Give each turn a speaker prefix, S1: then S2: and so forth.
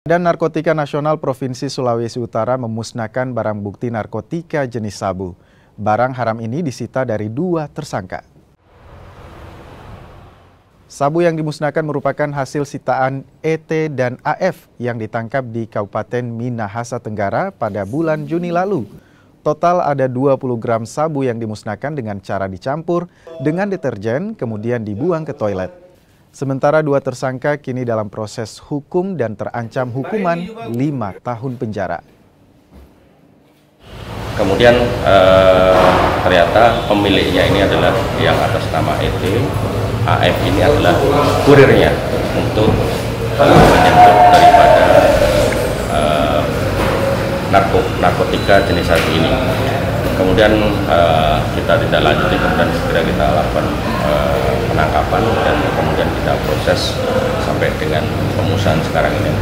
S1: Badan Narkotika Nasional Provinsi Sulawesi Utara memusnahkan barang bukti narkotika jenis sabu. Barang haram ini disita dari 2 tersangka. Sabu yang dimusnahkan merupakan hasil sitaan ET dan AF yang ditangkap di Kabupaten Minahasa Tenggara pada bulan Juni lalu. Total ada 20 gram sabu yang dimusnahkan dengan cara dicampur dengan deterjen kemudian dibuang ke toilet. Sementara 2 tersangka kini dalam proses hukum dan terancam hukuman 5 tahun penjara.
S2: Kemudian ternyata pemiliknya ini adalah yang atas nama ET, AF ini adalah kurirnya untuk menjemput daripada narkotika jenis sabu ini. Kemudian kita tidak lanjuti, kemudian segera kita lakukan penangkapan dan kemudian kita proses sampai dengan pemusnahan sekarang ini.